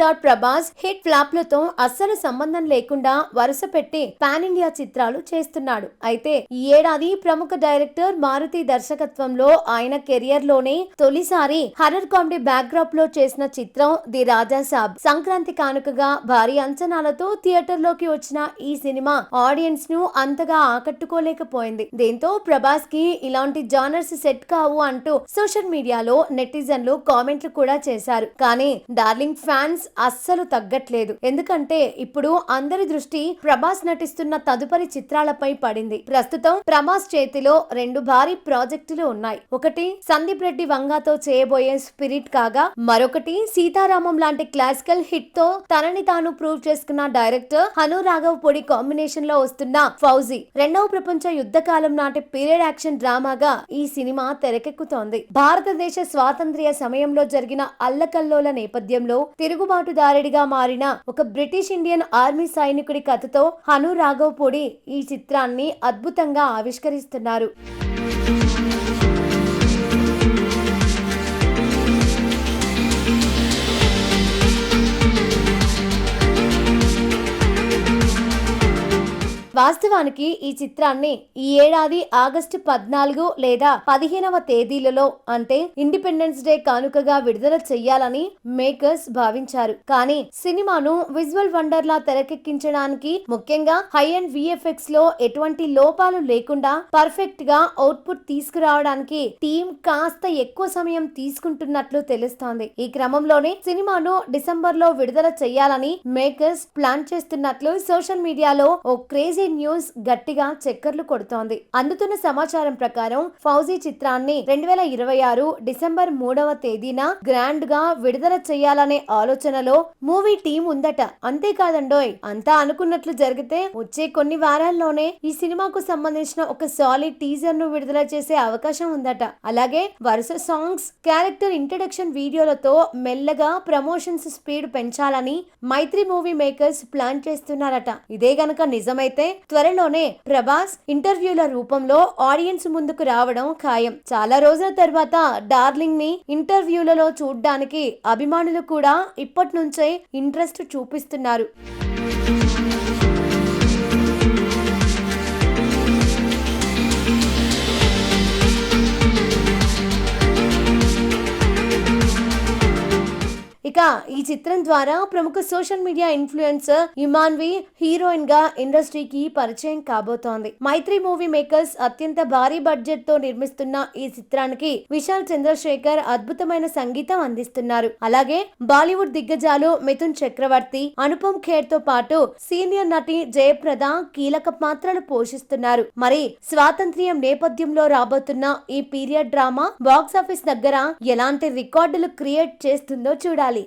Star Prabhas hit ఫ్లాప్లతో అస్సలు సంబంధం లేకుండా వరుస పెట్టి పాన్ ఇండియా చిత్రాలు చేస్తున్నాడు. అయితే ఈ ఏడాది ప్రముఖ డైరెక్టర్ మారుతి దర్శకత్వంలో ఆయన కెరియర్ లోనే తొలిసారి హర్రర్ కామెడీ బ్యాక్ డ్రాప్ లో చేసిన చిత్రం ది రాజా సాబ్. సంక్రాంతి కానుకగా భారీ అంచనాలతో థియేటర్ లోకి వచ్చిన ఈ సినిమా ఆడియన్స్ ను అంతగా ఆకట్టుకోలేకపోయింది. దీంతో ప్రభాస్ కి ఇలాంటి జానర్స్ సెట్ కావు అంటూ సోషల్ మీడియాలో నెటిజన్లు కామెంట్లు కూడా చేశారు. కానీ డార్లింగ్ ఫ్యాన్స్ అస్సలు తగ్గట్లేదు. ఎందుకంటే ఇప్పుడు అందరి దృష్టి ప్రభాస్ నటిస్తున్న తదుపరి చిత్రాలపై పడింది. ప్రస్తుతం ప్రభాస్ చేతిలో రెండు భారీ ప్రాజెక్టులు ఉన్నాయి. ఒకటి సందీప్ రెడ్డి వంగాతో చేయబోయే స్పిరిట్ కాగా, మరొకటి సీతారామం లాంటి క్లాసికల్ హిట్ తో తనని తాను ప్రూవ్ చేసుకున్న డైరెక్టర్ హను రాఘవ్ పొడి కాంబినేషన్ లో వస్తున్న ఫౌజీ. రెండవ ప్రపంచ యుద్ధ కాలం నాటి పీరియడ్ యాక్షన్ డ్రామాగా ఈ సినిమా తెరకెక్కుతోంది. భారతదేశ స్వాతంత్ర్య సమయంలో జరిగిన అల్లకల్లోల నేపథ్యంలో తిరుగుబాటుదారుడిగా మారిన ఒక బ్రిటిష్ ఇండియన్ ఆర్మీ సైనికుడి కథతో హను రాఘవ్ పొడి ఈ చిత్రాన్ని అద్భుతంగా ఆవిష్కరిస్తున్నారు. వాస్తవానికి ఈ చిత్రాన్ని ఈ ఏడాది ఆగస్టు 14 లేదా 15వ తేదీలలో అంటే ఇండిపెండెన్స్ డే కానుకగా విడుదల చెయ్యాలని మేకర్స్ భావించారు. కానీ సినిమాను విజువల్ వండర్ లా తెరకెక్కించడానికి, ముఖ్యంగా హై అండ్ విఎఫ్ఎక్స్ లో ఎటువంటి లోపాలు లేకుండా పర్ఫెక్ట్ గా అవుట్పుట్ తీసుకురావడానికి టీం కాస్త ఎక్కువ సమయం తీసుకుంటున్నట్లు తెలుస్తోంది. ఈ క్రమంలోనే సినిమాను డిసెంబర్ లో విడుదల చెయ్యాలని మేకర్స్ ప్లాన్ చేస్తున్నట్లు సోషల్ మీడియాలో ఓ క్రేజీ న్యూస్ గట్టిగా చక్కర్లు కొడుతోంది. అందుతున్న సమాచారం ప్రకారం ఫౌజీ చిత్రాన్ని 2026 డిసెంబర్ 3వ తేదీన గ్రాండ్ గా విడుదల చేయాలనే ఆలోచనలో మూవీ టీం ఉందట. అంతేకాదండోయ్, అంతా అనుకున్నట్లు జరిగితే వచ్చే కొన్ని వారాల్లోనే ఈ సినిమాకు సంబంధించిన ఒక సాలిడ్ టీజర్ ను విడుదల చేసే అవకాశం ఉందట. అలాగే వరుస సాంగ్స్, క్యారెక్టర్ ఇంట్రడక్షన్ వీడియోలతో మెల్లగా ప్రమోషన్స్ స్పీడ్ పెంచాలని మైత్రి మూవీ మేకర్స్ ప్లాన్ చేస్తున్నారట. ఇదే గనక నిజమైతే త్వరలోనే ప్రభాస్ ఇంటర్వ్యూల రూపంలో ఆడియన్స్ ముందుకు రావడం ఖాయం. చాలా రోజుల తర్వాత డార్లింగ్ ని ఇంటర్వ్యూలలో చూడ్డానికి అభిమానులు కూడా ఇప్పటి నుంచే ఇంట్రెస్ట్ చూపిస్తున్నారు. ఇక ఈ చిత్రం ద్వారా ప్రముఖ social media influencer Imanvi heroine గా ఇండస్ట్రీకి పరిచయం కాబోతోంది. మైత్రి మూవీ మేకర్స్ అత్యంత భారీ బడ్జెట్ తో నిర్మిస్తున్న ఈ చిత్రానికి విశాల్ చంద్రశేఖర్ అద్భుతమైన సంగీతం అందిస్తున్నారు. అలాగే బాలీవుడ్ దిగ్గజాలు మిథున్ చక్రవర్తి, అనుపమ్ ఖేర్ తో పాటు సీనియర్ నటి జయప్రద కీలక పాత్రలు పోషిస్తున్నారు. మరి స్వాతంత్ర్యం నేపథ్యంలో రాబోతున్న ఈ పీరియడ్ డ్రామా బాక్సాఫీస్ దగ్గర ఎలాంటి రికార్డులు క్రియేట్ చేస్తుందో చూడాలి.